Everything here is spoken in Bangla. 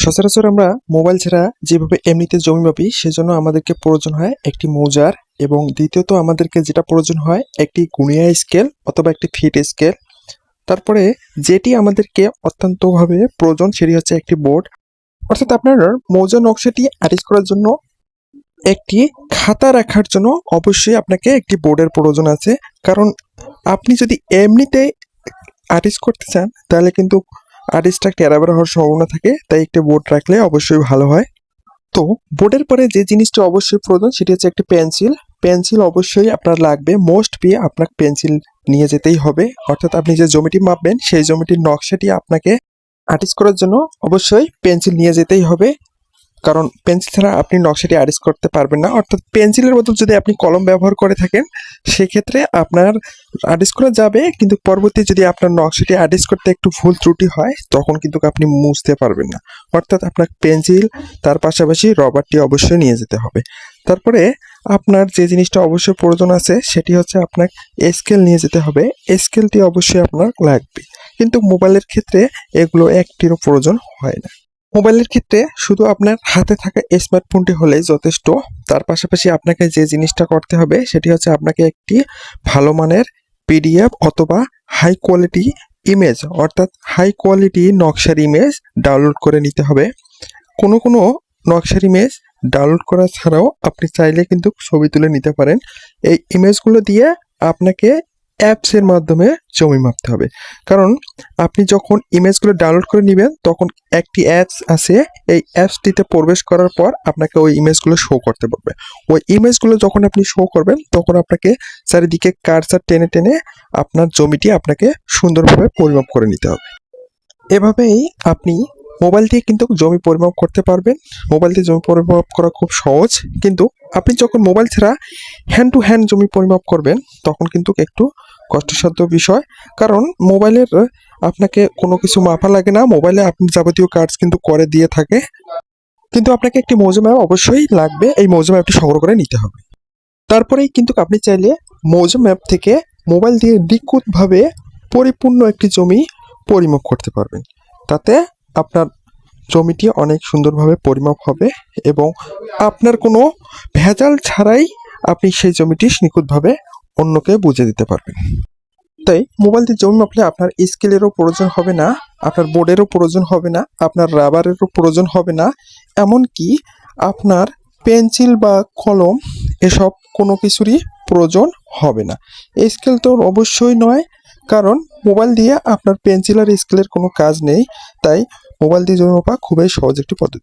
সচরাচর আমরা মোবাইল ছাড়া যেভাবে এমনিতে জমি মাপি সেজন্য আমাদেরকে প্রয়োজন হয় একটি মৌজার, এবং দ্বিতীয়ত আমাদেরকে যেটা প্রয়োজন হয় একটি গুণিয়া স্কেল অথবা একটি ফিট স্কেল। তারপরে যেটি আমাদেরকে অত্যন্তভাবে প্রয়োজন সেটি হচ্ছে একটি বোর্ড। অর্থাৎ আপনার মৌজা নকশাটি আর্টিস্ট করার জন্য একটি খাতা রাখার জন্য অবশ্যই আপনাকে একটি বোর্ডের প্রয়োজন আছে। কারণ আপনি যদি এমনিতে আর্টিস্ট করতে চান তাহলে কিন্তু আর্টিস্টটা টেরাবেরা হওয়ার সম্ভাবনা থাকে, তাই একটি বোর্ড রাখলে অবশ্যই ভালো হয়। তো বোর্ডের পরে যে জিনিসটা অবশ্যই প্রয়োজন সেটি হচ্ছে একটি পেন্সিল। পেন্সিল অবশ্যই আপনার লাগবে, মোস্ট বি আপনার পেন্সিল নিয়ে যেতেই হবে। অর্থাৎ আপনি যে জমিটি মাপবেন সেই জমিটির নকশাটি আপনাকে আর্টিস্ট করার জন্য অবশ্যই পেন্সিল নিয়ে যেতেই হবে, কারণ পেন্সিল ছাড়া আপনি নকশাটি আর্টিস্ট করতে পারবেন না। অর্থাৎ পেন্সিলের বদল যদি আপনি কলম ব্যবহার করে থাকেন সেক্ষেত্রে আপনার আর্টিস্ট করা যাবে, কিন্তু পরবর্তী যদি আপনার নকশাটি আর্টিস্ট করতে একটু ভুল ত্রুটি হয় তখন কিন্তু আপনি মুছতে পারবেন না। অর্থাৎ আপনার পেন্সিল তার পাশাপাশি রবারটি অবশ্যই নিয়ে যেতে হবে। তারপরে আপনার যে জিনিসটা অবশ্যই প্রয়োজন আছে সেটি হচ্ছে আপনার স্কেল নিয়ে যেতে হবে। স্কেলটি অবশ্যই আপনার লাগবে, কিন্তু মোবাইলের ক্ষেত্রে এগুলো একটিরও প্রয়োজন হয় না। মোবাইলের ক্ষেত্রে শুধু আপনার হাতে থাকা স্মার্টফোনটি হলেই যথেষ্ট। তার পাশাপাশি আপনাকে যে জিনিসটা করতে হবে সেটি হচ্ছে আপনাকে একটি ভালো মানের পিডিএফ অথবা হাই কোয়ালিটি ইমেজ, অর্থাৎ হাই কোয়ালিটি নকশার ইমেজ ডাউনলোড করে নিতে হবে। কোনো কোনো নকশার ইমেজ ডাউনলোড করা ছাড়াও আপনি চাইলে কিন্তু ছবি তুলে নিতে পারেন। এই ইমেজগুলো দিয়ে আপনাকে অ্যাপসের মাধ্যমে জমি মাপতে হবে। কারণ আপনি যখন ইমেজগুলো ডাউনলোড করে নেবেন তখন একটি অ্যাপস আছে, এই অ্যাপসটিতে প্রবেশ করার পর আপনাকে ওই ইমেজগুলো শো করতে পারবে। ওই ইমেজগুলো যখন আপনি শো করবেন তখন আপনাকে চারিদিকে কার্সার টেনে টেনে আপনার জমিটি আপনাকে সুন্দরভাবে পরিমাপ করে নিতে হবে। এভাবেই আপনি মোবাইল দিয়ে কিন্তু জমি পরিমাপ করতে পারবেন। মোবাইল দিয়ে জমি পরিমাপ করা খুব সহজ, কিন্তু আপনি যখন মোবাইল ছাড়া হ্যান্ড টু হ্যান্ড জমি পরিমাপ করবেন তখন কিন্তু একটু কষ্টসাধ্য বিষয়। কারণ মোবাইলের আপনাকে কোনো কিছু মাপা লাগে না, মোবাইলে আপনি যাবতীয় কাজ কিন্তু করে দিয়ে থাকে, কিন্তু আপনাকে একটি মৌজা ম্যাপ অবশ্যই লাগবে। এই মৌজা ম্যাপটি সংগ্রহ করে নিতে হবে। তারপরেই কিন্তু আপনি চাইলে মৌজা ম্যাপ থেকে মোবাইল দিয়ে নিখুঁতভাবে পরিপূর্ণ একটি জমি পরিমাপ করতে পারবেন। তাতে আপনার জমিটি অনেক সুন্দরভাবে পরিমাপ হবে এবং আপনার কোনো ভেজাল ছাড়াই আপনি সেই জমিটি নিখুঁতভাবে অন্যকে বুঝে দিতে পারবেন। তাই মোবাইল দিয়ে জমি মাপলে আপনার স্কেলেরও প্রয়োজন হবে না, আপনার বোর্ডেরও প্রয়োজন হবে না, আপনার রাবারেরও প্রয়োজন হবে না, এমনকি আপনার পেন্সিল বা কলম এসব কোনো কিছুরই প্রয়োজন হবে না। স্কেল তো অবশ্যই নয়, কারণ মোবাইল দিয়ে আপনার পেন্সিল আর স্কেলের কোনো কাজ নেই। তাই মোবাইল দিয়ে জমি মাপা খুবই সহজ একটি পদ্ধতি।